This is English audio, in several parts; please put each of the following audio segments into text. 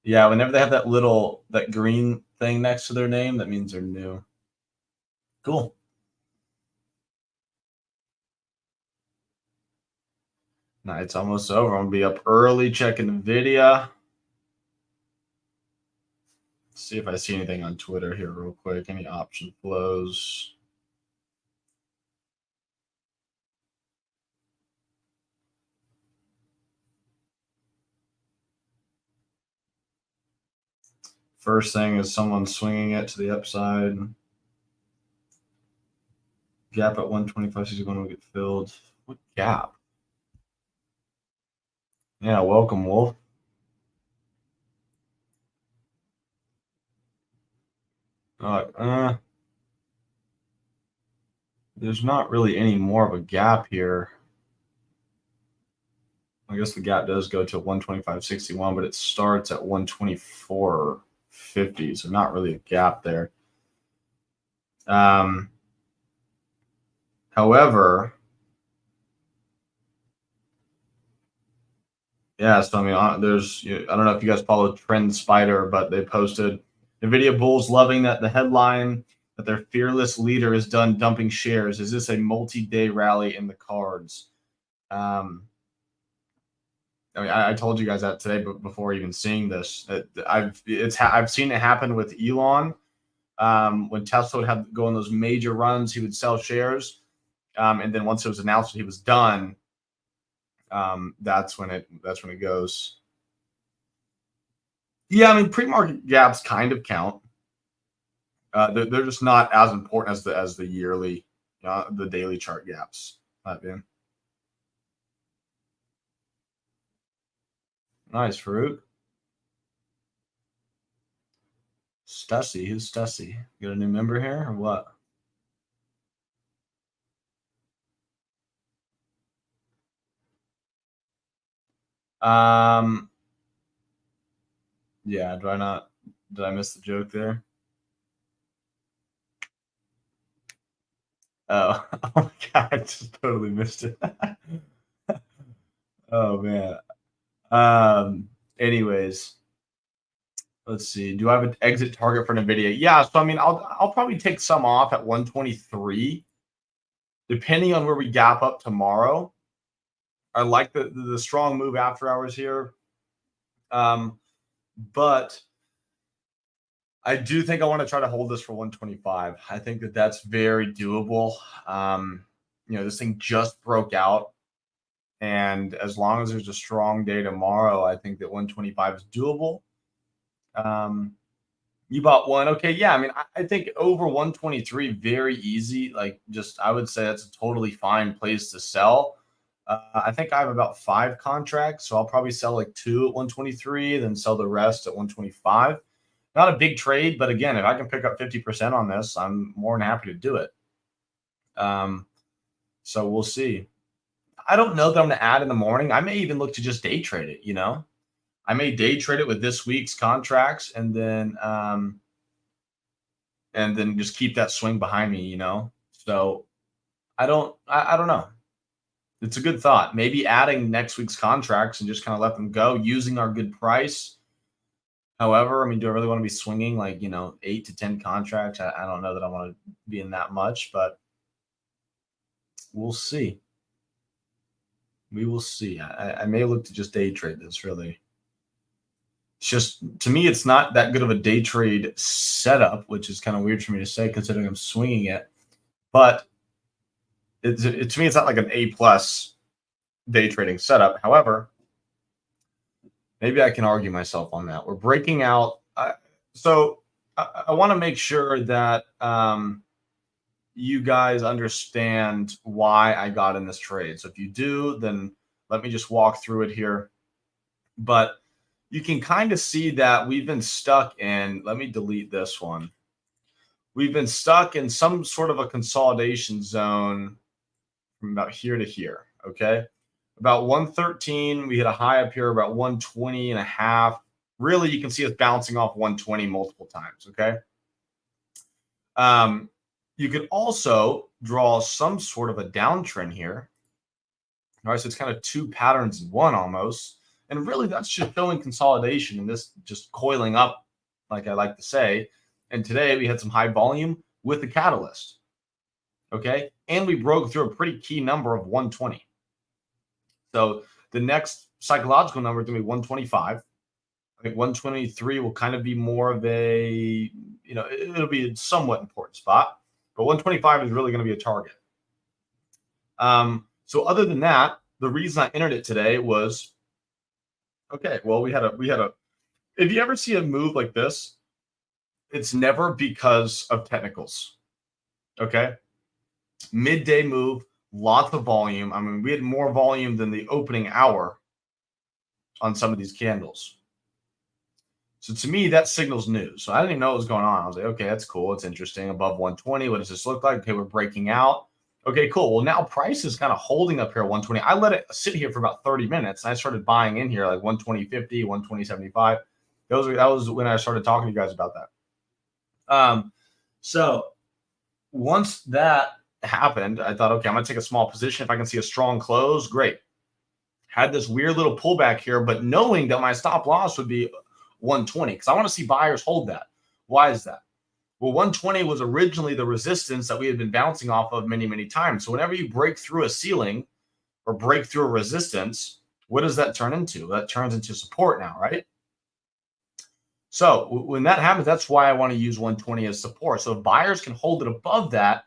Yeah, whenever they have that green thing next to their name, that means they're new. Cool. Night's almost over. I'm gonna be up early checking NVDA. See if I see anything on Twitter here real quick. Any option flows. First thing is someone swinging it to the upside. Gap at 125.61 will get filled. What gap? Yeah, welcome, Wolf. There's not really any more of a gap here. I guess the gap does go to 125.61, but it starts at 124.50, so not really a gap there. However, yeah, so I mean, I don't know if you guys follow Trend Spider, but they posted NVIDIA bulls loving that the headline that their fearless leader is done dumping shares. Is this a multi-day rally in the cards? I mean, I told you guys that today, but before even seeing this, I've seen it happen with Elon. When Tesla would have go on those major runs, he would sell shares, and then once it was announced that he was done, that's when it goes. Yeah, I mean, pre-market gaps kind of count. They're just not as important as the yearly, the daily chart gaps. That being nice, Farouk. Stussy, who's Stussy? Got a new member here or what? Yeah, did I miss the joke there? Oh, oh my God, I just totally missed it. Oh man. Anyways, let's see. Do I have an exit target for NVIDIA? Yeah, so I mean, I'll probably take some off at 123, depending on where we gap up tomorrow. I like the strong move after hours here. But I do think I want to try to hold this for 125. I think that's very doable. This thing just broke out. And as long as there's a strong day tomorrow, I think that 125 is doable. You bought one. Okay. Yeah. I mean, I think over 123, very easy. Like, I would say that's a totally fine place to sell. I think I have about 5 contracts, so I'll probably sell like 2 at 123, then sell the rest at 125. Not a big trade, but again, if I can pick up 50% on this, I'm more than happy to do it. So we'll see. I don't know that I'm going to add in the morning. I may even look to just day trade it. I may day trade it with this week's contracts, and then just keep that swing behind me. So I don't know. It's a good thought. Maybe adding next week's contracts and just kind of let them go using our good price. However, I mean, do I really want to be swinging like 8 to 10 contracts? I don't know that I want to be in that much, but we'll see. We will see. I may look to just day trade this. Really, it's just, to me, it's not that good of a day trade setup, which is kind of weird for me to say considering I'm swinging it. But to me, it's not like an A+ day trading setup. However, maybe I can argue myself on that. We're breaking out. So I want to make sure that you guys understand why I got in this trade. So if you do, then let me just walk through it here. But you can kind of see that we've been stuck in, let me delete this one. We've been stuck in some sort of a consolidation zone from about here to here, okay? About 113, we hit a high up here about 120 and a half. Really, you can see us bouncing off 120 multiple times, okay? You could also draw some sort of a downtrend here. All right, so it's kind of 2 patterns in one almost. And really, that's just showing consolidation and this just coiling up, like I like to say. And today we had some high volume with the catalyst. Okay. And we broke through a pretty key number of 120. So the next psychological number is going to be 125. I think 123 will kind of be more of a, it'll be a somewhat important spot, but 125 is really going to be a target. So other than that, the reason I entered it today was, okay, well, we had a, if you ever see a move like this, it's never because of technicals. Okay. Midday move, lots of volume. I mean, we had more volume than the opening hour on some of these candles. So to me, that signals news. So I didn't even know what was going on. I was like, okay, that's cool. It's interesting. Above 120. What does this look like? Okay, we're breaking out. Okay, cool. Well, now price is kind of holding up here at 120. I let it sit here for about 30 minutes. And I started buying in here like 120.50, 120.75. That was when I started talking to you guys about that. So once that happened, I thought, okay, I'm going to take a small position. If I can see a strong close, great. Had this weird little pullback here, but knowing that my stop loss would be 120 because I want to see buyers hold that. Why is that? Well, 120 was originally the resistance that we had been bouncing off of many, many times. So whenever you break through a ceiling or break through a resistance, what does that turn into? That turns into support now, right? So when that happens, that's why I want to use 120 as support. So if buyers can hold it above that,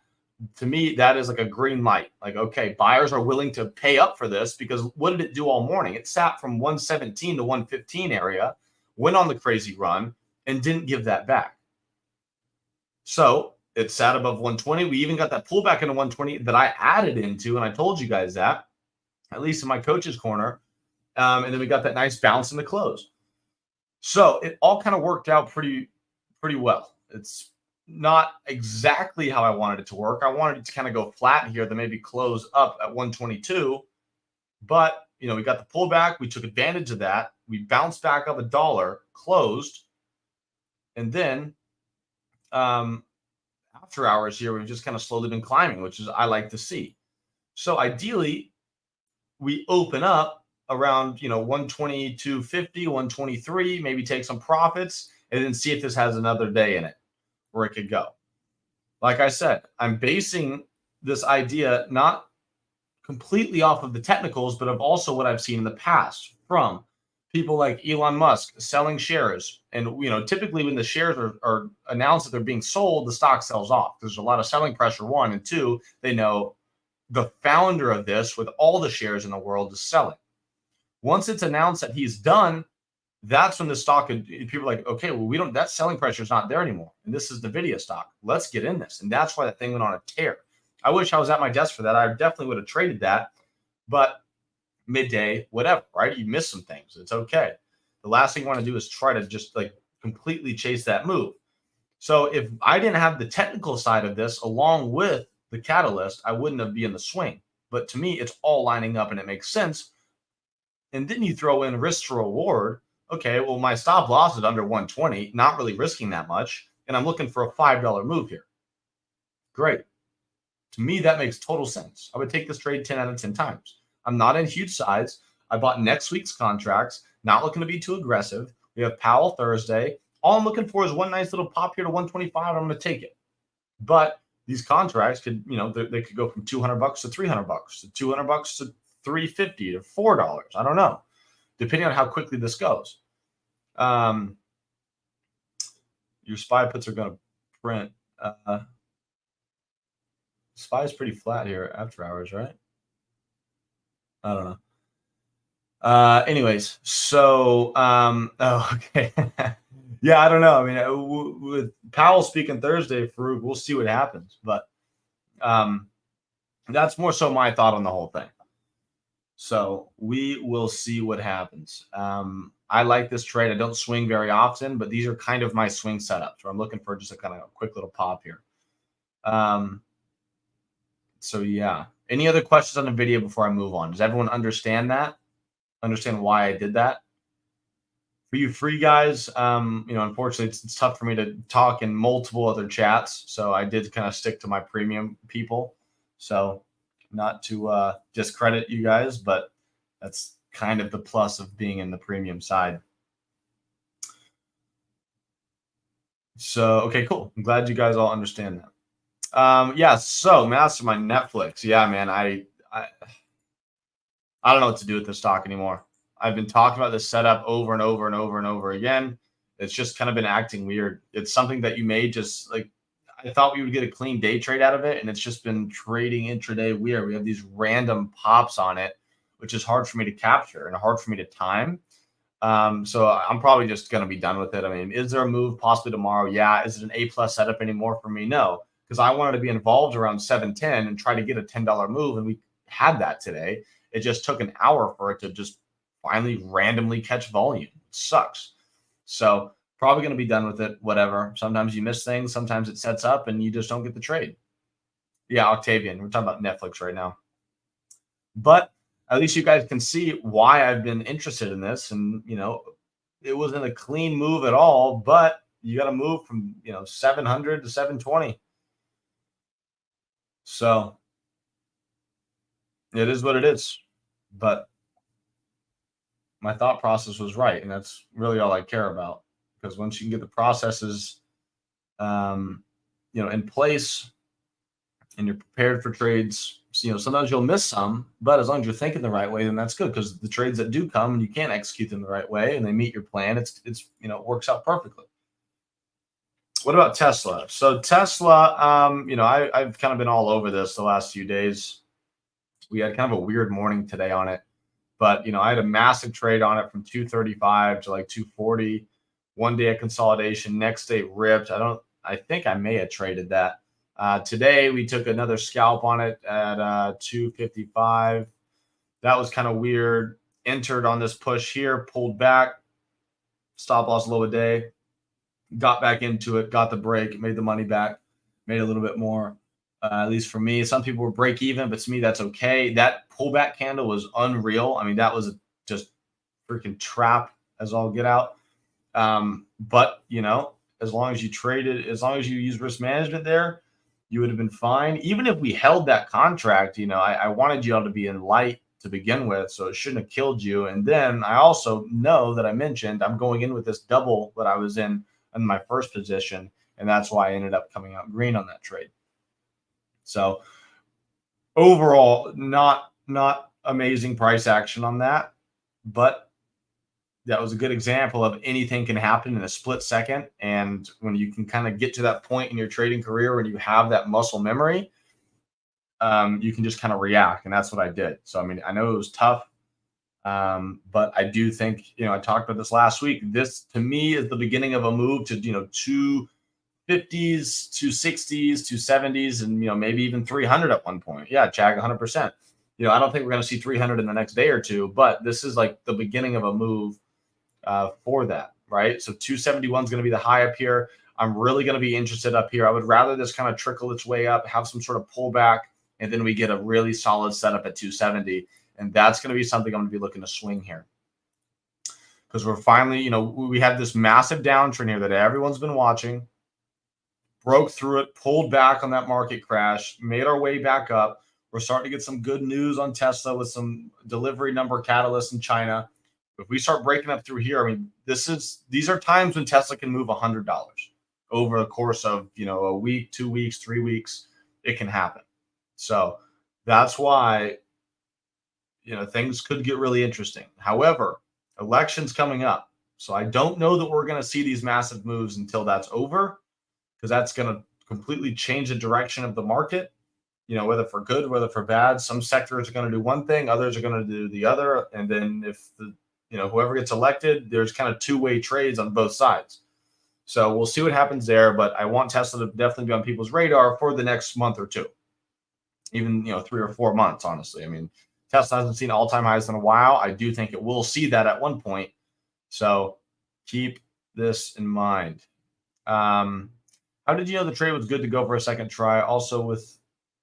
to me, that is like a green light. Like, okay, buyers are willing to pay up for this because what did it do all morning? It sat from 117 to 115 area, went on the crazy run, and didn't give that back. So it sat above 120. We even got that pullback into 120 that I added into, and I told you guys that, at least in my coach's corner. And then we got that nice bounce in the close. So it all kind of worked out pretty well. It's not exactly how I wanted it to work. I wanted it to kind of go flat here, then maybe close up at 122. But, we got the pullback. We took advantage of that. We bounced back up $1, closed. And then after hours here, we've just kind of slowly been climbing, which is I like to see. So ideally, we open up around 122.50, 123, maybe take some profits, and then see if this has another day in it where it could go. Like I said, I'm basing this idea not completely off of the technicals, but of also what I've seen in the past from people like Elon Musk selling shares. And, typically when the shares are announced that they're being sold, the stock sells off. There's a lot of selling pressure, one. And two, they know the founder of this with all the shares in the world is selling. Once it's announced that he's done, that's when the stock, people are like, okay, well, that selling pressure is not there anymore. And this is NVIDIA stock. Let's get in this. And that's why that thing went on a tear. I wish I was at my desk for that. I definitely would have traded that. But midday, whatever, right? You miss some things. It's okay. The last thing you want to do is try to just like completely chase that move. So if I didn't have the technical side of this along with the catalyst, I wouldn't have been in the swing. But to me, it's all lining up and it makes sense. And then you throw in risk to reward. Okay, well, my stop loss is under 120, not really risking that much. And I'm looking for a $5 move here. Great. To me, that makes total sense. I would take this trade 10 out of 10 times. I'm not in huge size. I bought next week's contracts, not looking to be too aggressive. We have Powell Thursday. All I'm looking for is one nice little pop here to 125. I'm going to take it. But these contracts could, they could go from $200 to $300 to $200 to $350 to $4. I don't know, depending on how quickly this goes. Your SPY puts are going to print. SPY is pretty flat here after hours, right? I don't know. Anyways, so okay. Yeah, I don't know. I mean, with Powell speaking Thursday, Farouk, we'll see what happens. But that's more so my thought on the whole thing. So we will see what happens. I like this trade. I don't swing very often, but these are kind of my swing setups where I'm looking for just a kind of quick little pop here. So yeah. Any other questions on the video before I move on? Does everyone understand that? Understand why I did that? For you free guys, unfortunately, it's tough for me to talk in multiple other chats. So I did kind of stick to my premium people. So not to discredit you guys, but that's kind of the plus of being in the premium side. So, okay, cool. I'm glad you guys all understand that. Yeah, so Mastermind Netflix. Yeah, man, I don't know what to do with this stock anymore. I've been talking about this setup over and over and over and over again. It's just kind of been acting weird. It's something that you may just like. I thought we would get a clean day trade out of it, and it's just been trading intraday weird. We have these random pops on it, which is hard for me to capture and hard for me to time. So I'm probably just going to be done with it. I mean, is there a move possibly tomorrow? Yeah. Is it an A plus setup anymore for me? No, because I wanted to be involved around 710 and try to get a $10 move, and we had that today. It just took an hour for it to just finally randomly catch volume. It sucks. So probably going to be done with it. Whatever. Sometimes you miss things. Sometimes it sets up and you just don't get the trade. Yeah, Octavian. We're talking about Netflix right now. But at least you guys can see why I've been interested in this. And, it wasn't a clean move at all, but you got to move from, 700 to 720. So it is what it is. But my thought process was right. And that's really all I care about. Because once you can get the processes, in place and you're prepared for trades, sometimes you'll miss some, but as long as you're thinking the right way, then that's good, because the trades that do come and you can't execute them the right way and they meet your plan, it's it works out perfectly. What about Tesla? So Tesla, I've kind of been all over this the last few days. We had kind of a weird morning today on it, but I had a massive trade on it from 235 to like 240. One day of consolidation, next day ripped. I think I may have traded that. Today, we took another scalp on it at 255. That was kind of weird. Entered on this push here, pulled back, stop loss low a day, got back into it, got the break, made the money back, made a little bit more, at least for me. Some people were break even, but to me, that's okay. That pullback candle was unreal. I mean, that was just freaking trap as all get out. But, as long as you traded, as long as you use risk management there, you would have been fine. Even if we held that contract, I wanted you all to be in light to begin with, so it shouldn't have killed you. And then I also know that I mentioned I'm going in with this double that I was in my first position, and that's why I ended up coming out green on that trade. So overall, not amazing price action on that, but that was a good example of anything can happen in a split second. And when you can kind of get to that point in your trading career when you have that muscle memory, you can just kind of react. And that's what I did. So, I mean, I know it was tough, but I do think, I talked about this last week. This, to me, is the beginning of a move to, 250s, 260s, 270s, and, maybe even 300 at one point. Yeah, Jag, 100%. I don't think we're going to see 300 in the next day or two, but this is like the beginning of a move for that, right? So 271 is going to be the high up here. I'm really going to be interested up here. I would rather this kind of trickle its way up, have some sort of pullback, and then we get a really solid setup at 270. And that's going to be something I'm going to be looking to swing here. Because we're finally, we had this massive downtrend here that everyone's been watching, broke through it, pulled back on that market crash, made our way back up. We're starting to get some good news on Tesla with some delivery number catalysts in China. If we start breaking up through here, I mean, these are times when Tesla can move $100 over the course of, a week, 2 weeks, 3 weeks. It can happen. So that's why, things could get really interesting. However, elections coming up. So I don't know that we're going to see these massive moves until that's over, because that's going to completely change the direction of the market. Whether for good, whether for bad. Some sectors are going to do one thing, others are going to do the other. And then if whoever gets elected, there's kind of two-way trades on both sides. So we'll see what happens there. But I want Tesla to definitely be on people's radar for the next month or two, even 3 or 4 months. Honestly, I mean, Tesla hasn't seen all-time highs in a while. I do think it will see that at one point. So keep this in mind. How did you know the trade was good to go for a second try? Also with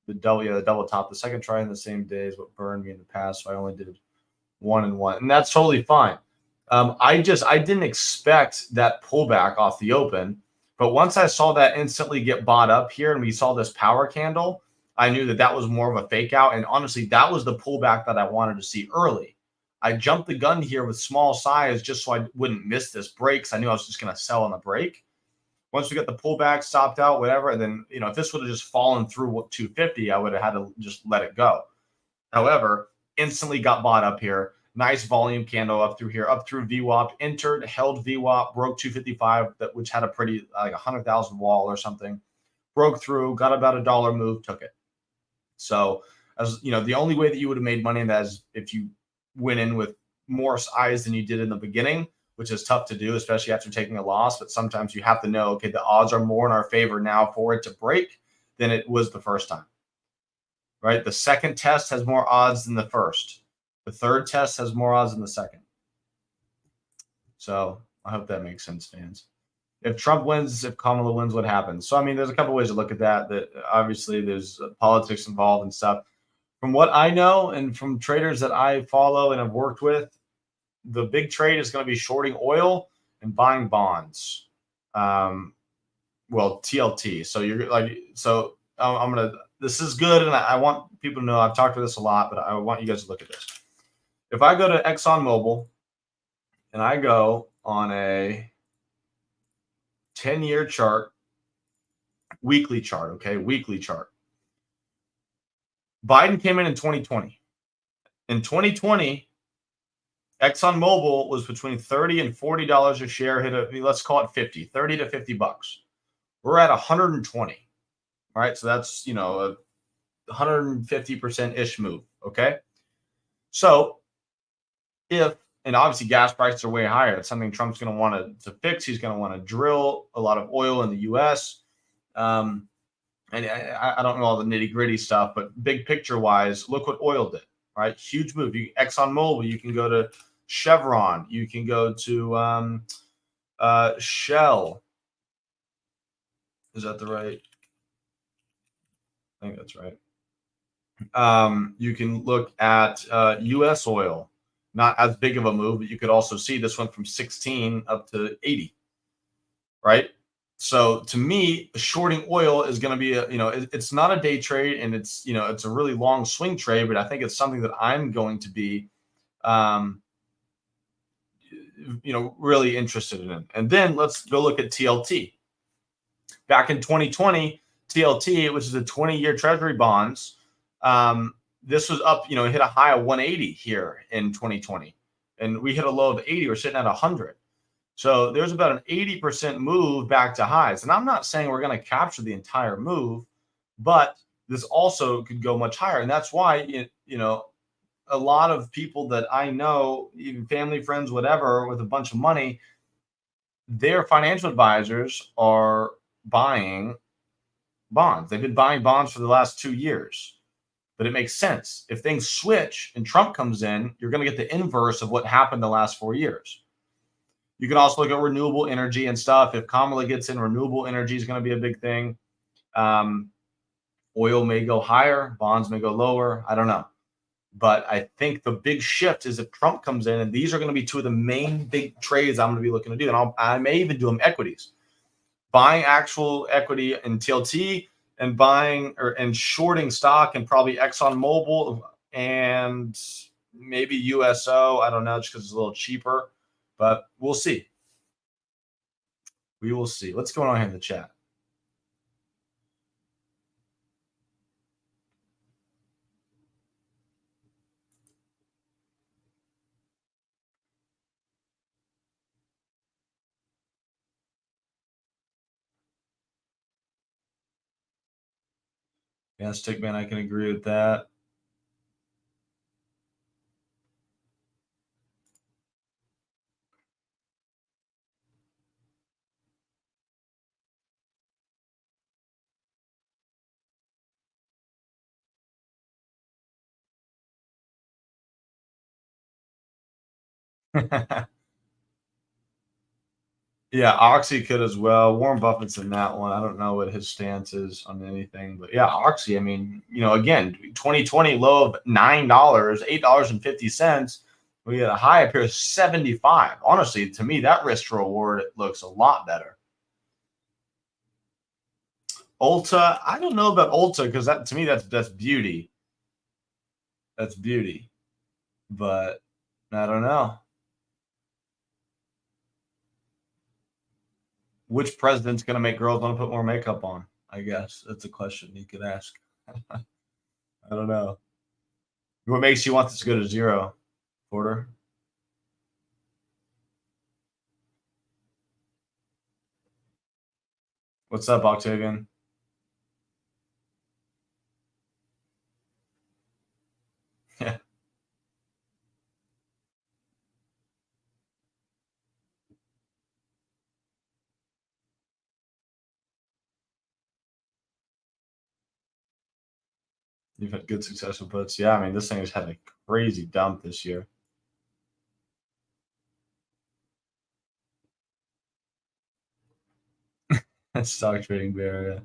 the double top, the second try in the same day is what burned me in the past. So I only did 1 and 1, and that's totally fine. I didn't expect that pullback off the open, but once I saw that instantly get bought up here and we saw this power candle, I knew that was more of a fake out. And honestly, that was the pullback that I wanted to see early. I jumped the gun here with small size just so I wouldn't miss this break, because I knew I was just going to sell on the break. Once we got the pullback, stopped out, whatever, and then, if this would have just fallen through 250, I would have had to just let it go. However, instantly got bought up here. Nice volume candle up through here, up through VWAP, entered, held VWAP, broke 255, which had a pretty, like 100,000 wall or something. Broke through, got about $1 move, took it. So, as you know, the only way that you would have made money in that is if you went in with more size than you did in the beginning, which is tough to do, especially after taking a loss. But sometimes you have to know, okay, the odds are more in our favor now for it to break than it was the first time, right? The second test has more odds than the first. The third test has more odds than the second. So I hope that makes sense, fans. If Trump wins, if Kamala wins, what happens? So, I mean, there's a couple ways to look at that. That obviously there's politics involved and stuff. From what I know and from traders that I follow and have worked with, the big trade is going to be shorting oil and buying bonds. Well, TLT. So I'm going to, this is good. And I want people to know, I've talked about this a lot, but I want you guys to look at this. If I go to ExxonMobil and I go on a 10-year chart, weekly chart, okay, weekly chart. Biden came in 2020. In 2020, ExxonMobil was between $30 and $40 a share, let's call it 50, $30 to $50. We're at 120, right? So that's, a 150%-ish move, okay? So and obviously gas prices are way higher. It's something Trump's going to want to fix. He's going to want to drill a lot of oil in the U.S. And I don't know all the nitty gritty stuff, but big picture wise, look what oil did, right? Huge move. ExxonMobil, you can go to Chevron, you can go to Shell. Is that the right? I think that's right. You can look at U.S. oil. Not as big of a move, but you could also see this went from 16 up to 80, right? So to me, shorting oil is going to be it's not a day trade, and it's it's a really long swing trade, but I think it's something that I'm going to be really interested in. And then let's go look at TLT. Back in 2020, TLT, which is a 20-year treasury bonds, this was up, it hit a high of 180 here in 2020, and we hit a low of 80. We're sitting at 100. So there's about an 80% move back to highs. And I'm not saying we're going to capture the entire move, but this also could go much higher. And that's why, a lot of people that I know, even family, friends, whatever, with a bunch of money, their financial advisors are buying bonds. They've been buying bonds for the last 2 years. But it makes sense. If things switch and Trump comes in, you're going to get the inverse of what happened the last 4 years. You can also look at renewable energy and stuff. If Kamala gets in, renewable energy is going to be a big thing. Oil may go higher, bonds may go lower. I don't know. But I think the big shift is if Trump comes in, and these are going to be two of the main big trades I'm going to be looking to do. And I may even do them equities. Buying actual equity in TLT, and buying and shorting stock and probably ExxonMobil and maybe USO. I don't know, just because it's a little cheaper, but we'll see. We will see. What's going on here in the chat? Yeah, Stickman, I can agree with that. Yeah, Oxy could as well. Warren Buffett's in that one. I don't know what his stance is on anything, but yeah, Oxy. I mean, again, 2020 low of $9, $8.50. We had a high up here of 75. Honestly, to me, that risk to reward looks a lot better. Ulta, I don't know about Ulta because to me that's beauty. That's beauty, but I don't know. Which president's going to make girls want to put more makeup on? I guess that's a question you could ask. I don't know. What makes you want this to go to zero, Porter? What's up, Octavian? Yeah, you've had good successful puts. Yeah, I mean, this thing has had a crazy dump this year. Stock trading bear. Yeah.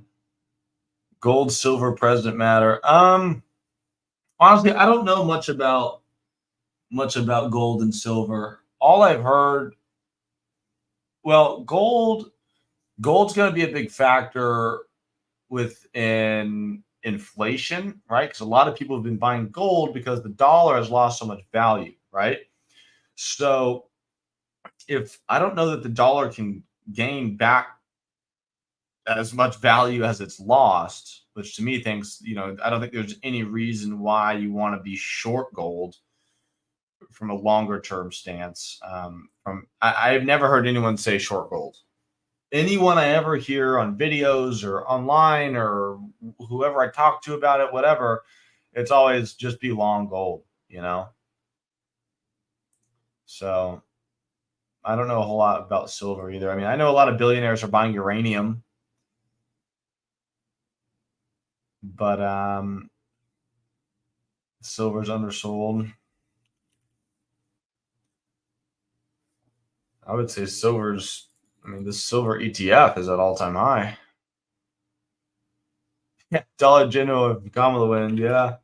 Gold, silver, president matter. Honestly, I don't know much about gold and silver. All I've heard, well, gold's going to be a big factor within inflation, right? Because a lot of people have been buying gold because the dollar has lost so much value, right? So if I don't know that the dollar can gain back as much value as it's lost, which to me thinks, I don't think there's any reason why you want to be short gold from a longer term stance. I've never heard anyone say short gold. Anyone I ever hear on videos or online or whoever I talk to about it, whatever, it's always just be long gold. So I don't know a whole lot about silver either. I mean, I know a lot of billionaires are buying uranium, but silver's undersold. I would say I mean, the silver ETF is at all time high. Yeah, Dollar General of Kamala wind, yeah.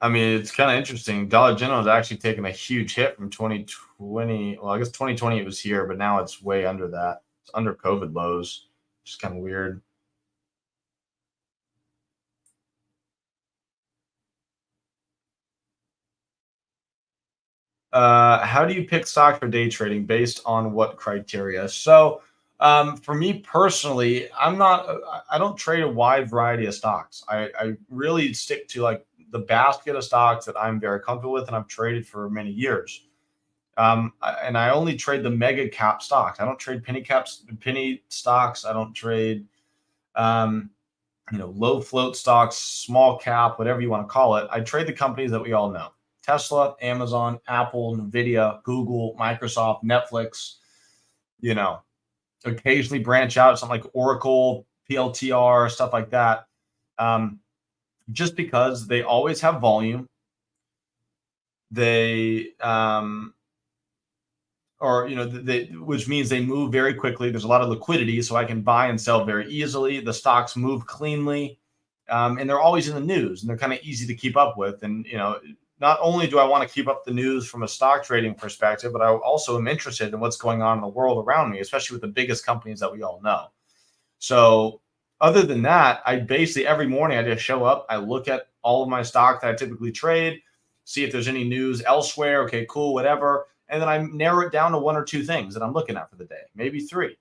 I mean, it's kind of interesting. Dollar General has actually taken a huge hit from 2020. Well, I guess 2020 it was here, but now it's way under that. It's under COVID lows. Just kind of weird. How do you pick stock for day trading based on what criteria? So, for me personally, I don't trade a wide variety of stocks. I really stick to like the basket of stocks that I'm very comfortable with and I've traded for many years. And I only trade the mega cap stocks. I don't trade penny stocks. I don't trade, um, low float stocks, small cap, whatever you want to call it. I trade the companies that we all know: Tesla, Amazon, Apple, NVDA, Google, Microsoft, Netflix. You know, occasionally branch out something like Oracle, PLTR, stuff like that. Um, just because they always have volume. They or which means they move very quickly. There's a lot of liquidity, so I can buy and sell very easily. The stocks move cleanly, and they're always in the news, and they're kind of easy to keep up with. And not only do I want to keep up the news from a stock trading perspective, but I also am interested in what's going on in the world around me, especially with the biggest companies that we all know. So, other than that, I basically every morning I just show up, I look at all of my stock that I typically trade, see if there's any news elsewhere. Okay, cool, whatever. And then I narrow it down to one or two things that I'm looking at for the day, maybe three.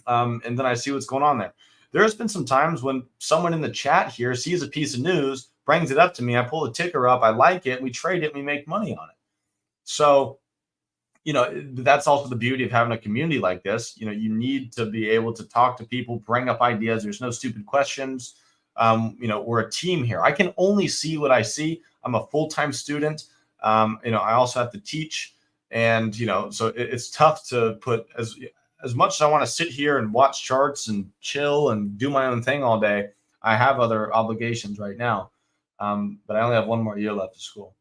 And then I see what's going on there. There's been some times when someone in the chat here sees a piece of news, brings it up to me, I pull the ticker up, I like it, we trade it, we make money on it. So that's also the beauty of having a community like this. You need to be able to talk to people, bring up ideas. There's no stupid questions. We're a team here. I can only see what I see. I'm a full-time student. I also have to teach, and so it's tough to put as much as I want to sit here and watch charts and chill and do my own thing all day. I have other obligations right now, but I only have one more year left of school.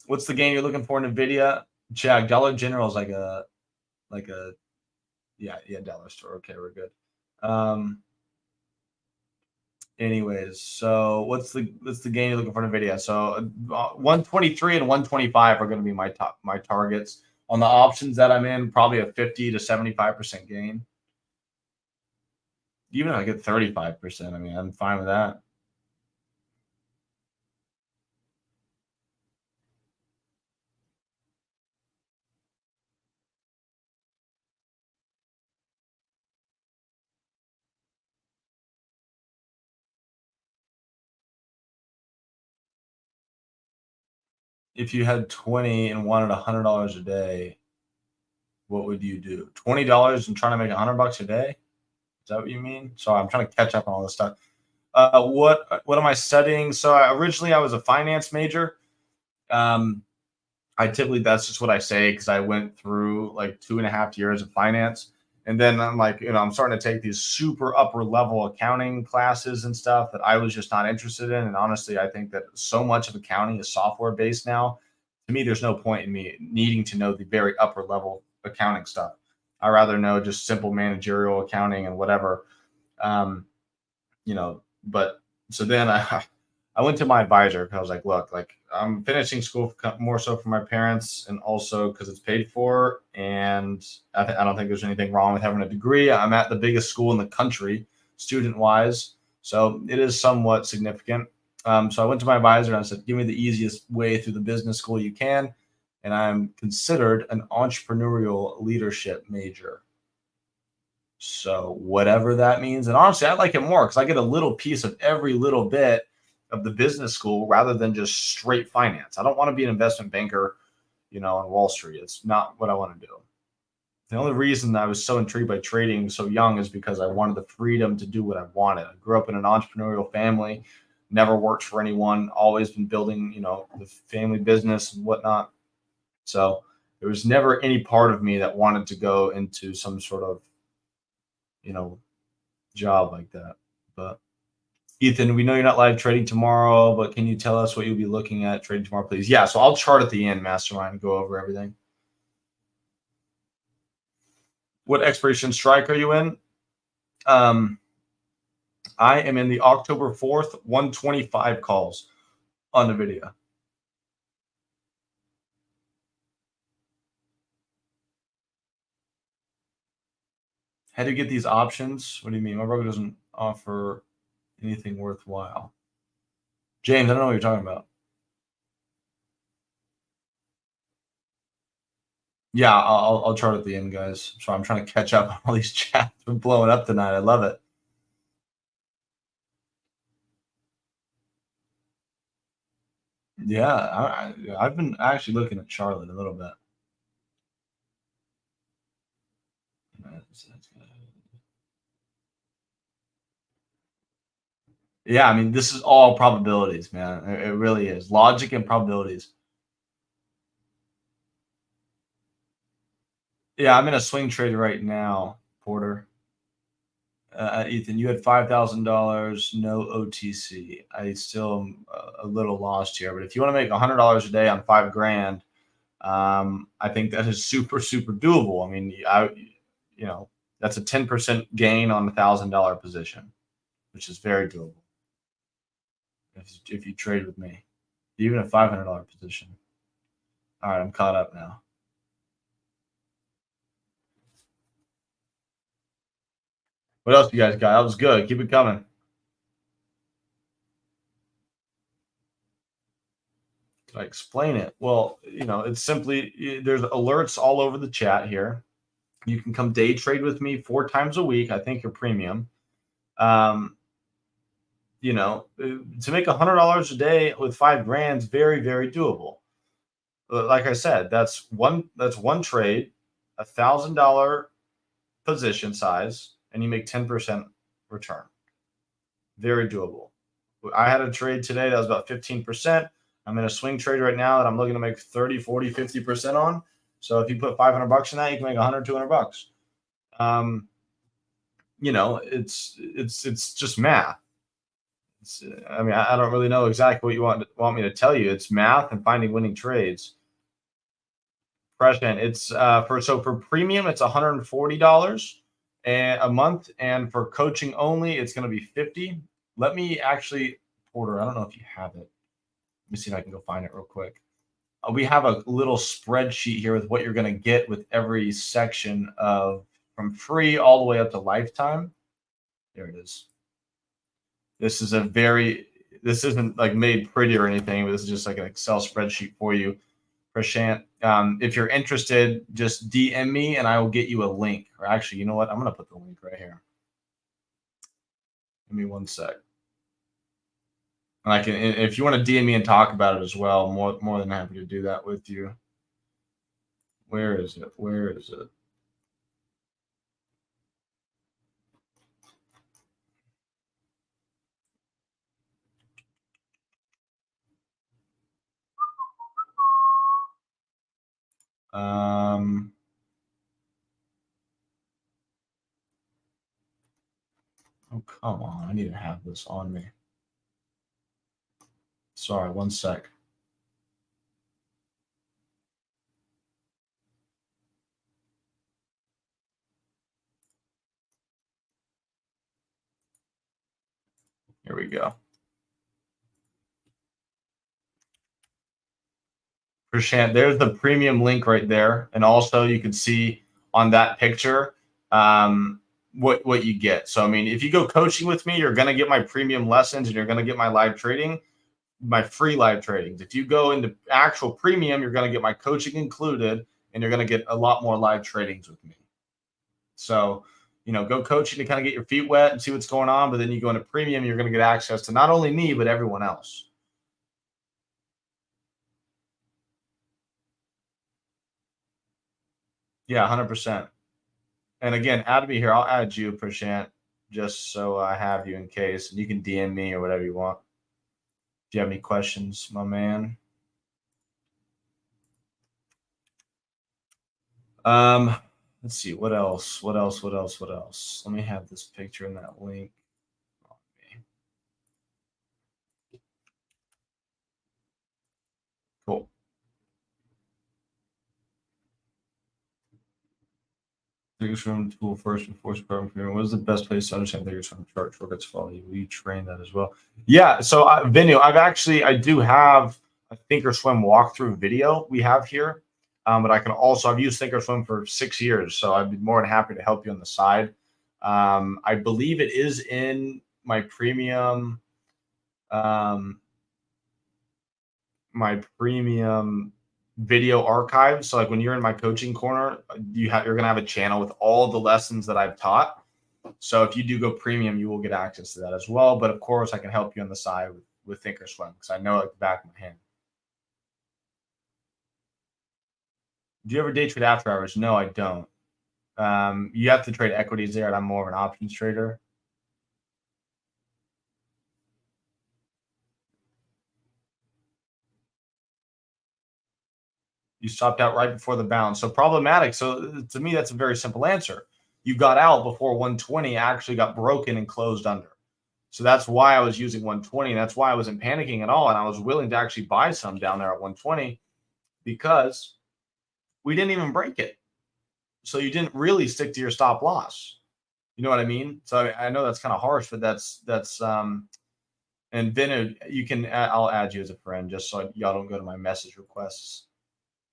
What's the game you're looking for in Nvidia? Jack, Dollar General is like a yeah, dollar store. Okay, we're good. Um anyways, so what's the game you're looking for in Nvidia? So 123 and 125 are going to be my targets. On the options that I'm in, probably a 50 to 75% gain. Even if I get 35%, I mean, I'm fine with that. If you had 20 and wanted $100 a day, what would you do? $20 and trying to make $100 a day? Is that what you mean? Sorry, I'm trying to catch up on all this stuff. What am I studying? So originally I was a finance major. Um, I typically that's just what I say because I went through like 2.5 years of finance, and then I'm like, I'm starting to take these super upper level accounting classes and stuff that I was just not interested in. And honestly, I think that so much of accounting is software based now. To me, there's no point in me needing to know the very upper level accounting stuff. I rather know just simple managerial accounting and whatever. Um, but so then I went to my advisor because I was like, look, like I'm finishing school more so for my parents and also because it's paid for. And I don't think there's anything wrong with having a degree. I'm at the biggest school in the country, student wise. So it is somewhat significant. So I went to my advisor and I said, give me the easiest way through the business school you can. And I'm considered an entrepreneurial leadership major. So whatever that means. And honestly, I like it more because I get a little piece of every little bit of the business school rather than just straight finance. I don't want to be an investment banker, on Wall Street. It's not what I want to do. The only reason I was so intrigued by trading so young is because I wanted the freedom to do what I wanted. I grew up in an entrepreneurial family, never worked for anyone, always been building, the family business and whatnot. So there was never any part of me that wanted to go into some sort of, you know, job like that. But Ethan, we know you're not live trading tomorrow, but can you tell us what you'll be looking at trading tomorrow, please? Yeah, so I'll chart at the end, Mastermind, and go over everything. What expiration strike are you in? I am in the October 4th, 125 calls on NVDA. How do you get these options? What do you mean? My broker doesn't offer anything worthwhile. James, I don't know what you're talking about. Yeah, I'll chart at the end, guys. So I'm trying to catch up on all these chats. We're blowing up tonight. I love it. Yeah, I've been actually looking at Charlotte a little bit. Yeah, I mean, this is all probabilities, man. It really is. Logic and probabilities. Yeah, I'm in a swing trade right now, Porter. Ethan, you had $5,000, no OTC. I still am a little lost here, but if you want to make $100 a day on $5,000, I think that is super, super doable. I mean, that's a 10% gain on $1,000 position, which is very doable if you trade with me, even a $500 position. All right, I'm caught up now. What else you guys got? That was good. Keep it coming. Can I explain it? Well, it's simply there's alerts all over the chat here. You can come day trade with me 4 times a week. I think you're premium. To make $100 a day with $5,000 is very, very doable. Like I said, that's one trade, $1,000 position size, and you make 10% return. Very doable. I had a trade today that was about 15%. I'm in a swing trade right now that I'm looking to make 30, 40, 50% on. So if you put $500 in that, you can make 100, $200. It's just math. I don't really know exactly what you want me to tell you. It's math and finding winning trades. Preston, it's for premium, it's $140 a month, and for coaching only, it's going to be $50. Let me actually, Porter, I don't know if you have it. Let me see if I can go find it real quick. We have a little spreadsheet here with what you're going to get with every section of from free all the way up to lifetime. There it is. This isn't like made pretty or anything, but this is just like an Excel spreadsheet for you. Prashant, if you're interested, just DM me and I will get you a link. Or actually, you know what? I'm going to put the link right here. Give me one sec. And I can, if you want to DM me and talk about it as well, more than happy to do that with you. Where is it? Where is it? Um, oh, come on. I need to have this on me. Sorry, one sec. Here we go. Prashant, there's the premium link right there. And also you can see on that picture what you get. So, I mean, if you go coaching with me, you're going to get my premium lessons and you're going to get my live trading, my free live tradings. If you go into actual premium, you're going to get my coaching included and you're going to get a lot more live tradings with me. So, go coaching to kind of get your feet wet and see what's going on. But then you go into premium, you're going to get access to not only me, but everyone else. Yeah, 100%. And again, add me here. I'll add you, Prashant, just so I have you in case. And you can DM me or whatever you want. If you have any questions, my man. Let's see. What else? What else? What else? What else? Let me have this picture in that link. Cool. Thinkorswim tool first before Scrum Premium. What is the best place to understand Thinkorswim chart shortcuts follow you? We train that as well. Yeah. So, Vinu, I do have a Thinkorswim walkthrough video we have here. But I've used Thinkorswim for 6 years, so I'd be more than happy to help you on the side. I believe it is in my premium, um, video archive. So like when you're in my coaching corner, you're going to have a channel with all the lessons that I've taught. So if you do go premium, you will get access to that as well. But of course, I can help you on the side with Thinkorswim because I know it like the back of my hand. Do you ever day trade after hours? No, I don't. You have to trade equities there, and I'm more of an options trader. You stopped out right before the bounce. So problematic. So to me, that's a very simple answer. You got out before 120 actually got broken and closed under. So that's why I was using 120. That's why I wasn't panicking at all. And I was willing to actually buy some down there at 120 because we didn't even break it. So you didn't really stick to your stop loss. You know what I mean? So I know that's kind of harsh, but that's and Vinu, I'll add you as a friend just so y'all don't go to my message requests.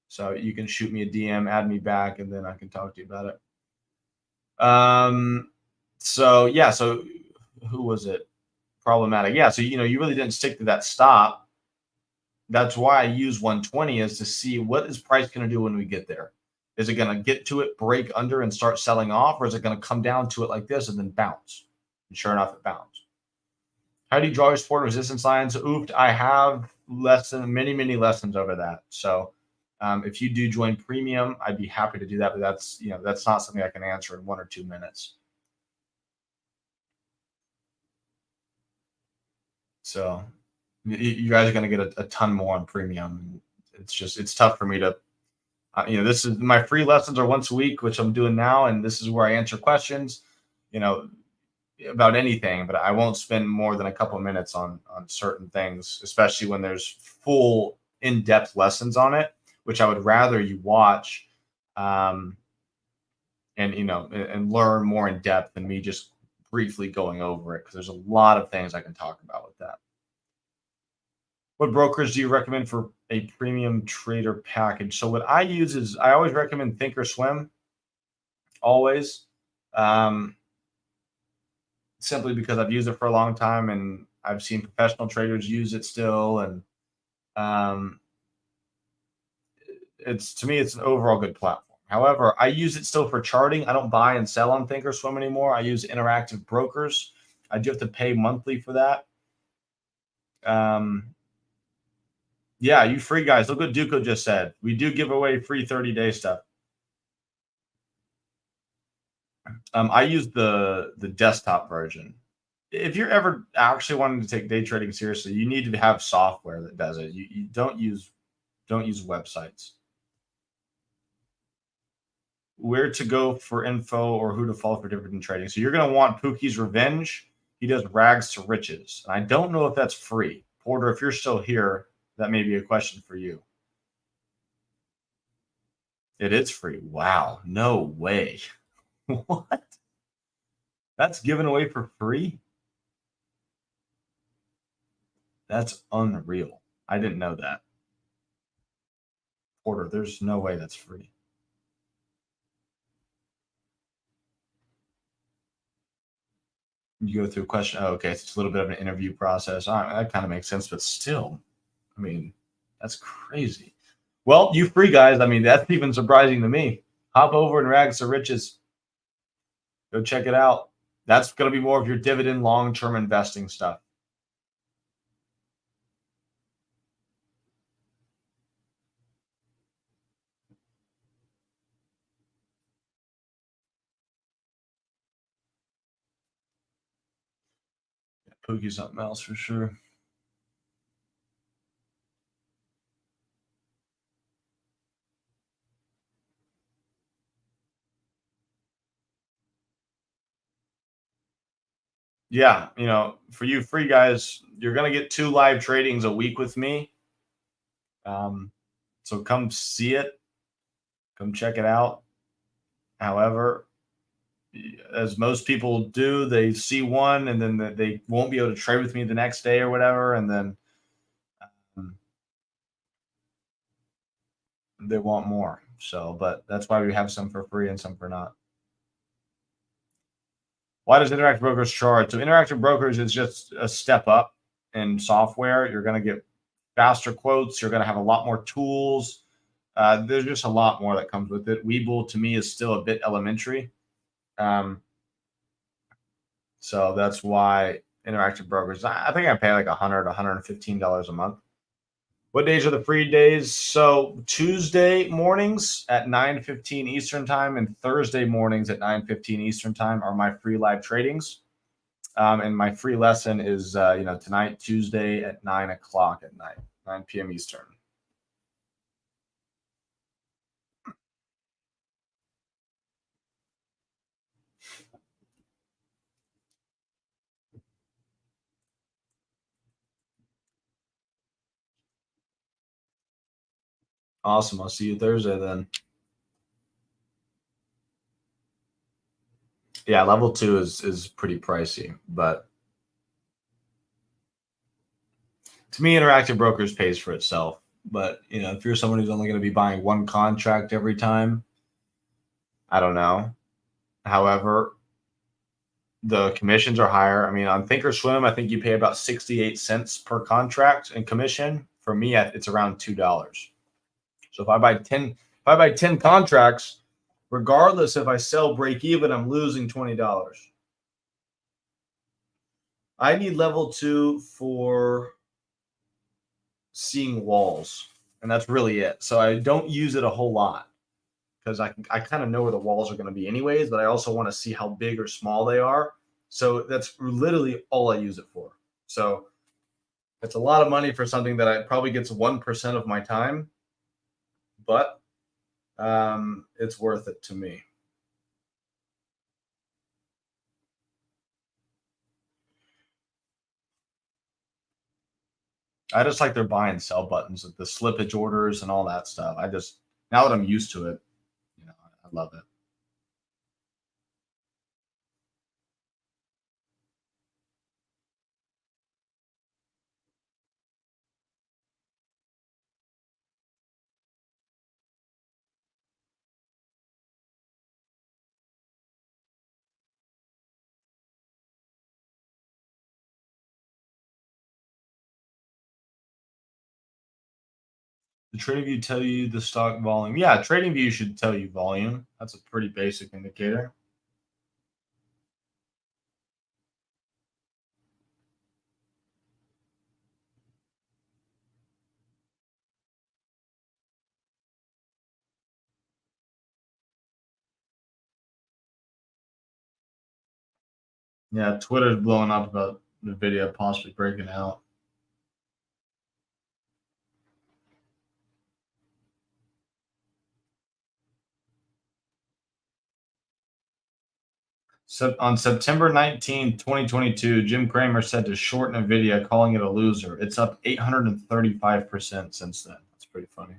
So you can shoot me a DM, add me back, and then I can talk to you about it. So yeah, so who was it? Problematic. Yeah, so you really didn't stick to that stop. That's why I use 120 is to see what is price going to do when we get there. Is it going to get to it, break under, and start selling off, or is it going to come down to it like this and then bounce? And sure enough, it bounced. How do you draw your support and resistance lines? Oops, I have many lessons over that. So if you do join premium, I'd be happy to do that. But that's not something I can answer in 1 or 2 minutes. So you guys are going to get a ton more on premium. It's tough for me to, this is my free lessons are once a week, which I'm doing now. And this is where I answer questions, about anything, but I won't spend more than a couple of minutes on certain things, especially when there's full in-depth lessons on it, which I would rather you watch, and learn more in depth than me just briefly going over it, because there's a lot of things I can talk about with that. What brokers do you recommend for a premium trader package? So what I use is I always recommend Thinkorswim, always. Simply because I've used it for a long time and I've seen professional traders use it still. And to me, it's an overall good platform. However, I use it still for charting. I don't buy and sell on Thinkorswim anymore. I use interactive brokers. I do have to pay monthly for that. Yeah, you free guys. Look what Duco just said. We do give away free 30-day stuff. I use the desktop version. If you're ever actually wanting to take day trading seriously, you need to have software that does it. You don't use websites. Where to go for info or who to follow for dividend trading. So you're going to want Pookie's Revenge. He does Rags to Riches. And I don't know if that's free. Porter, if you're still here, that may be a question for you. It is free. Wow. No way. What? That's given away for free? That's unreal. I didn't know that. Porter, there's no way that's free. You go through a question. Oh, okay. It's a little bit of an interview process. All right, that kind of makes sense, but still, I mean, that's crazy. Well, you free guys, I mean, that's even surprising to me. Hop over and Rags to Riches. Go check it out. That's going to be more of your dividend long-term investing stuff. Pookie's something else for sure. Yeah, for you free guys, you're going to get 2 live tradings a week with me. So come see it. Come check it out. However, as most people do, they see one and then they won't be able to trade with me the next day or whatever, and then they want more. So, but that's why we have some for free and some for not. Why does Interactive Brokers charge? So Interactive Brokers is just a step up in software. You're going to get faster quotes. You're going to have a lot more tools. There's just a lot more that comes with it. Webull, to me, is still a bit elementary. So that's why Interactive Brokers, I think I pay like $100, $115 a month. What days are the free days? So Tuesday mornings at 9:15 Eastern time and Thursday mornings at 9:15 Eastern time are my free live tradings. And my free lesson is, tonight, Tuesday at 9 o'clock at night, 9 p.m. Eastern. Awesome. I'll see you Thursday then. Yeah, level 2 is pretty pricey, but to me, Interactive Brokers pays for itself. But if you're someone who's only going to be buying one contract every time, I don't know. However, the commissions are higher. I mean, on Thinkorswim, I think you pay about 68 cents per contract in commission. For me, it's around $2. So if I buy 10 contracts, regardless if I sell break even, I'm losing $20. I need level 2 for seeing walls, and that's really it. So I don't use it a whole lot because I kind of know where the walls are going to be anyways, but I also want to see how big or small they are. So that's literally all I use it for. So it's a lot of money for something that I probably gets 1% of my time, but it's worth it to me. I just like their buy and sell buttons, the slippage orders and all that stuff. Now that I'm used to it, I love it. The TradingView tell you the stock volume. Yeah, TradingView should tell you volume. That's a pretty basic indicator. Yeah, Twitter's blowing up about NVIDIA possibly breaking out. So on September 19th, 2022, Jim Cramer said to short NVIDIA, calling it a loser. It's up 835% since then. That's pretty funny.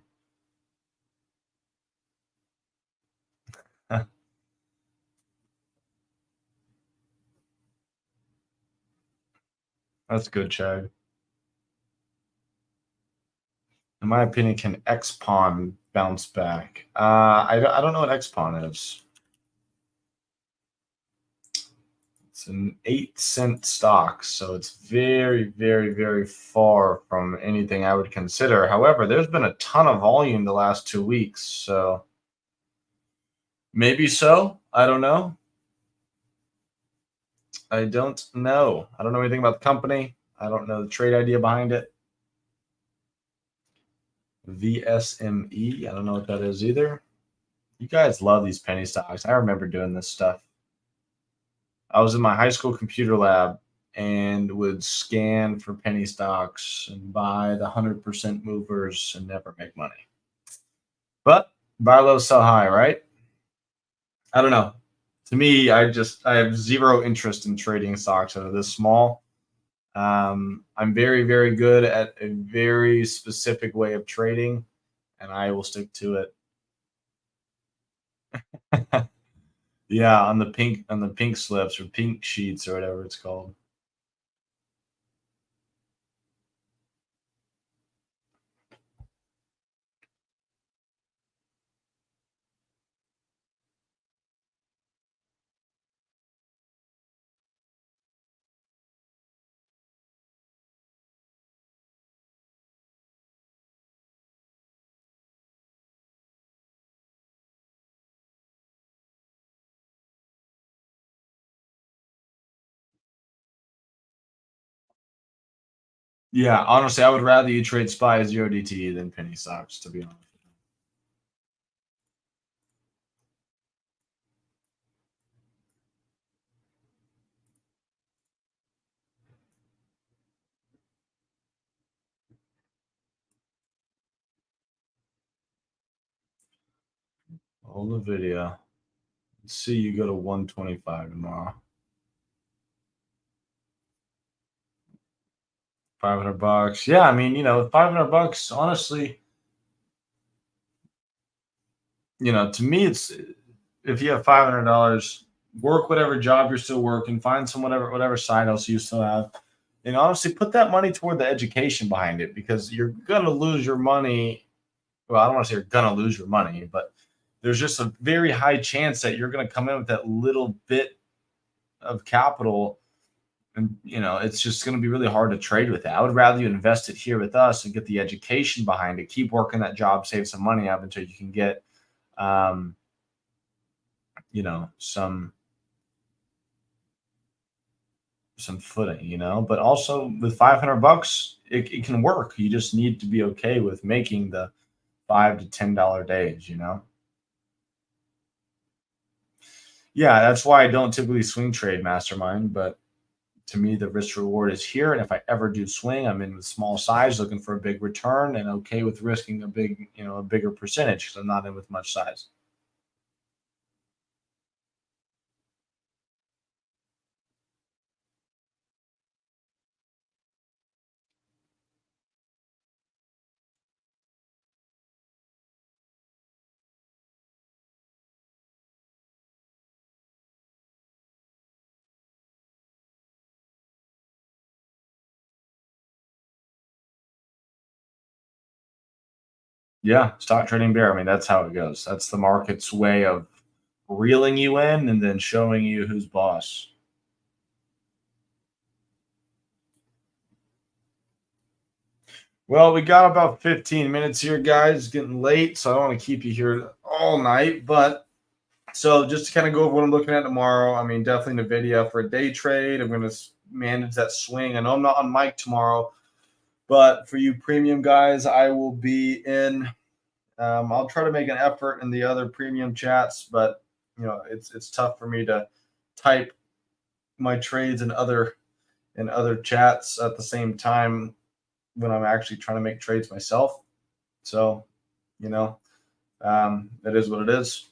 That's good, Chad. In my opinion, can XPON bounce back? I don't know what XPON is. It's an 8-cent stock, so it's very, very, very far from anything I would consider. However, there's been a ton of volume the last 2 weeks, so maybe so. I don't know. I don't know. I don't know anything about the company. I don't know the trade idea behind it. VSME. I don't know what that is either. You guys love these penny stocks. I remember doing this stuff. I was in my high school computer lab and would scan for penny stocks and buy the 100% movers and never make money. But buy low, sell high, right? I don't know. To me, I have zero interest in trading stocks that are this small. I'm very, very good at a very specific way of trading, and I will stick to it. Yeah, on the pink slips or pink sheets or whatever it's called. Yeah, honestly, I would rather you trade SPY 0DTE than penny stocks, to be honest. Hold the video. Let's see you go to 125 tomorrow. 500 bucks. Yeah, I mean, 500 bucks, honestly, to me, it's if you have $500, work whatever job you're still working, find some whatever side hustle you still have, and honestly, put that money toward the education behind it because you're gonna lose your money. Well, I don't want to say you're gonna lose your money, but there's just a very high chance that you're gonna come in with that little bit of capital, and it's just gonna be really hard to trade with that. I would rather you invest it here with us and get the education behind it. Keep working that job, save some money up until you can get um, some footing, but also with 500 bucks, it can work. You just need to be okay with making the $5 to $10 days. Yeah, that's why I don't typically swing trade mastermind, but to me, the risk reward is here. And if I ever do swing, I'm in with small size, looking for a big return, and okay with risking a bigger percentage because I'm not in with much size. Yeah, stock trading bear. I mean, that's how it goes. That's the market's way of reeling you in and then showing you who's boss. Well, we got about 15 minutes here, guys. It's getting late, so I don't want to keep you here all night. But so just to kind of go over what I'm looking at tomorrow, I mean, definitely NVIDIA for a day trade. I'm going to manage that swing. I know I'm not on mic tomorrow, but for you premium guys, I will be in. I'll try to make an effort in the other premium chats, but it's tough for me to type my trades in other chats at the same time when I'm actually trying to make trades myself. So, you know, it is what it is.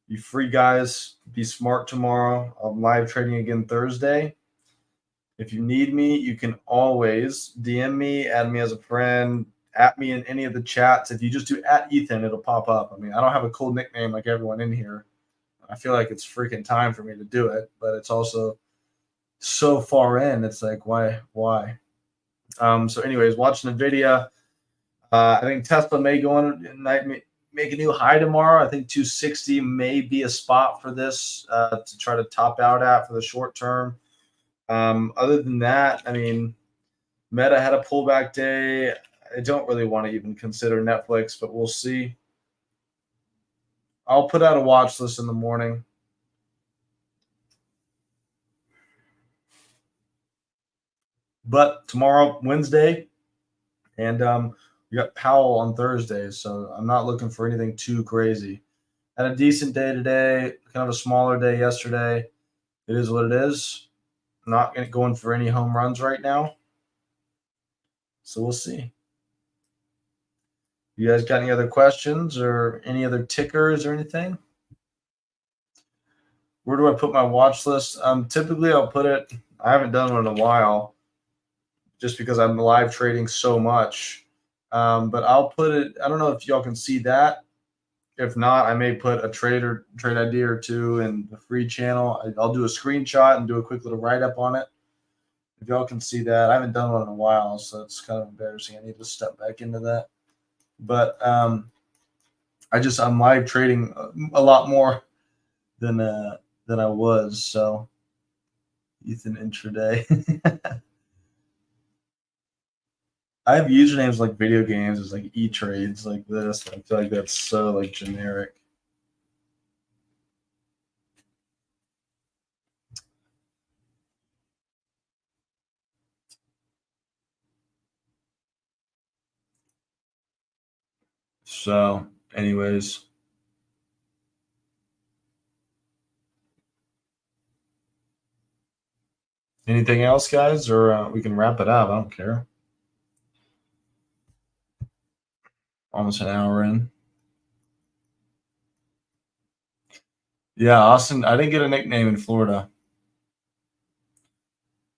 You free guys, be smart tomorrow. I'm live trading again Thursday. If you need me, you can always DM me, add me as a friend, at me in any of the chats. If you just do at Ethan, it'll pop up. I mean, I don't have a cool nickname like everyone in here. I feel like it's freaking time for me to do it, but it's also so far in. It's like, why? So, anyways, watching NVIDIA. I think Tesla may go on and make a new high tomorrow. I think 260 may be a spot for this to try to top out at for the short term. Other than that, I mean, Meta had a pullback day. I don't really want to even consider Netflix, but we'll see. I'll put out a watch list in the morning. But tomorrow, Wednesday, and we got Powell on Thursday, so I'm not looking for anything too crazy. Had a decent day today, kind of a smaller day yesterday. It is what it is. Not going for any home runs right now. So we'll see. You guys got any other questions or any other tickers or anything? Where do I put my watch list? Typically I'll put it. I haven't done one in a while, just because I'm live trading so much. But I'll put it. I don't know if y'all can see that. If not, I may put a trade idea or two in the free channel. I'll do a screenshot and do a quick little write up on it. If y'all can see that, I haven't done one in a while, so it's kind of embarrassing. I need to step back into that. But I'm live trading a lot more than I was. So Ethan intraday. I have usernames like video games, it's like E-Trades like this. I feel like that's so like generic. So, anyways, anything else, guys, or we can wrap it up. I don't care. Almost an hour in. Yeah, Austin. I didn't get a nickname in Florida.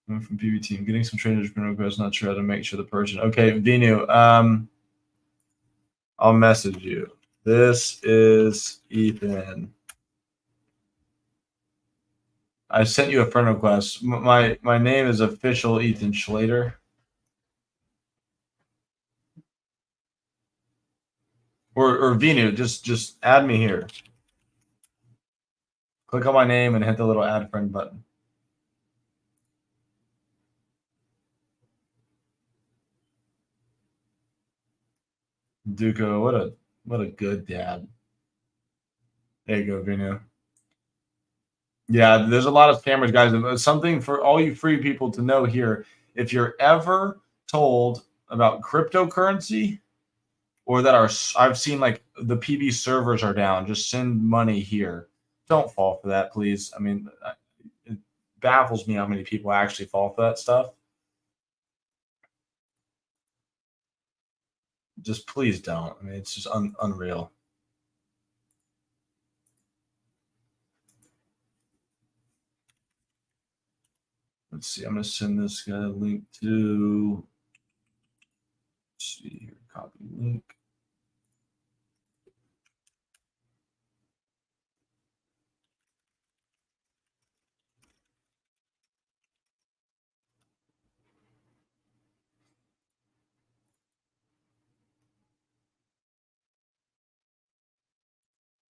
I'm from PBT. I'm getting some traders friend requests. Not sure how to make sure the person. Okay, Vinu. I'll message you. This is Ethan. I sent you a friend request. My name is official Ethan Schlater. Or Vinu, just add me here. Click on my name and hit the little add friend button. Duco, what a good dad. There you go, Vinu. Yeah, there's a lot of scammers, guys. Something for all you free people to know here. If you're ever told about cryptocurrency or that I've seen like the PB servers are down, just send money here. Don't fall for that, please. I mean, it baffles me how many people actually fall for that stuff. Just please don't. I mean, it's just unreal. Let's see. I'm going to send this guy a link to. Let's see here. Copy link.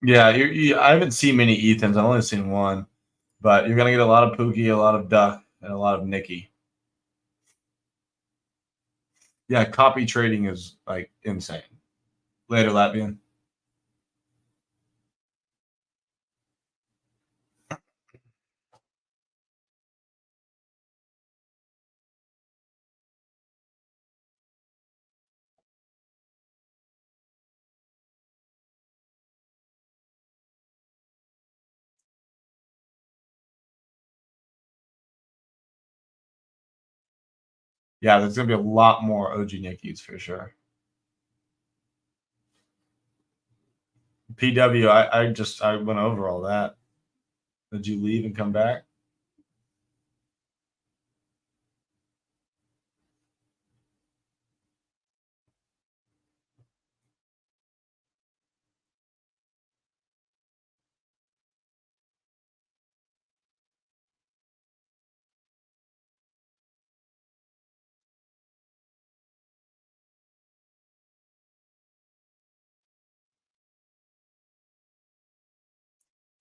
Yeah, I haven't seen many Ethans. I've only seen one, but you're gonna get a lot of Pookie, a lot of Duck, and a lot of Nikki. Yeah, copy trading is like insane. Later, Latvian. Yeah, there's gonna be a lot more OG Nickies for sure. PW, I went over all that. Did you leave and come back?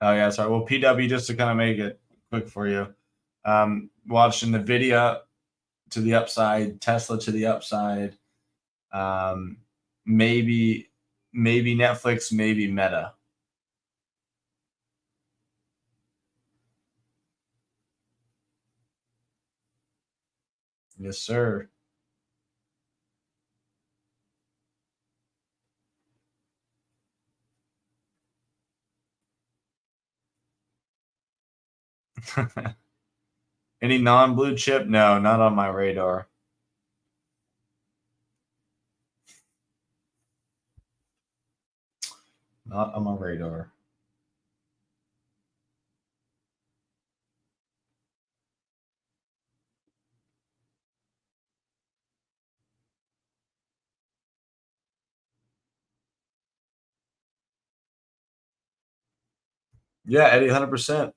Oh yeah, sorry. Well, PW, just to kind of make it quick for you, watching the NVIDIA to the upside, Tesla to the upside, um, maybe Netflix, maybe Meta. Yes, sir. Any non-blue chip? No, not on my radar. Not on my radar. Yeah, Eddie, 100%.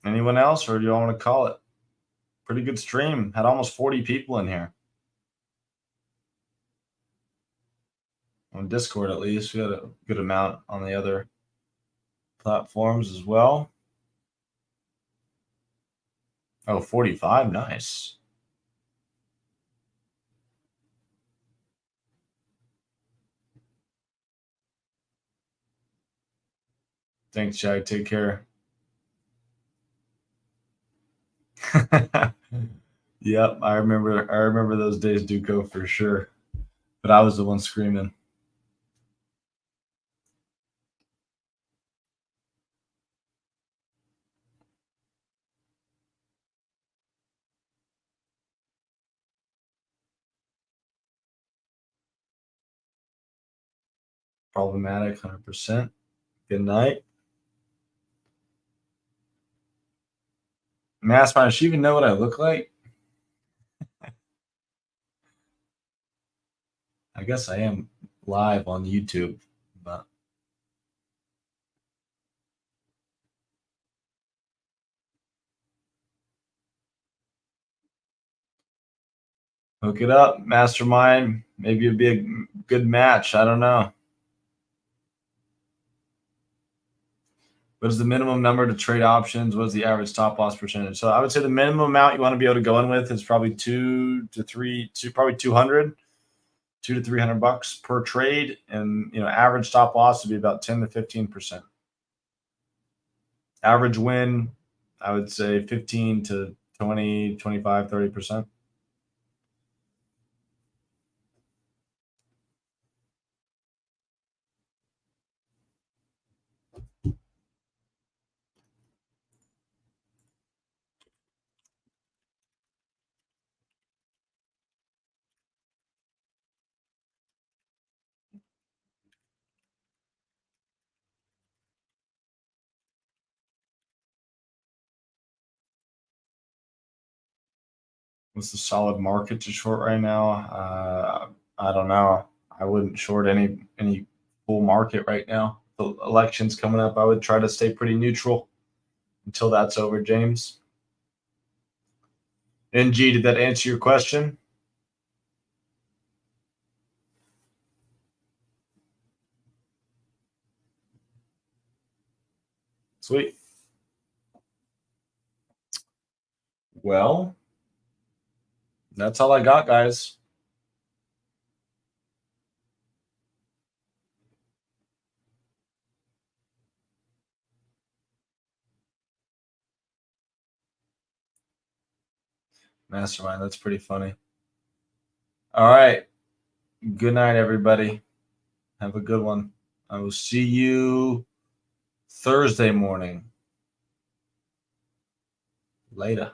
Anyone else, or do you all want to call it? Pretty good stream. Had almost 40 people in here on Discord, at least. We had a good amount on the other platforms as well. Oh, 45. Nice. Thanks, Jag. Take care. Yep, I remember. I remember those days, Duco, for sure. But I was the one screaming. Problematic, 100%. Good night. Mastermind, does she even know what I look like? I guess I am live on YouTube, but hook it up, Mastermind. Maybe it'd be a good match. I don't know. What is the minimum number to trade options? What is the average stop loss percentage? So I would say the minimum amount you want to be able to go in with is probably probably 200, 200 to $300 per trade. And, average stop loss would be about 10 to 15%. Average win, I would say 15 to 20, 25, 30%. What's the solid market to short right now? I don't know. I wouldn't short any full market right now. The election's coming up. I would try to stay pretty neutral until that's over, James. NG, did that answer your question? Sweet. Well, that's all I got, guys. Mastermind, that's pretty funny. All right. Good night, everybody. Have a good one. I will see you Thursday morning. Later.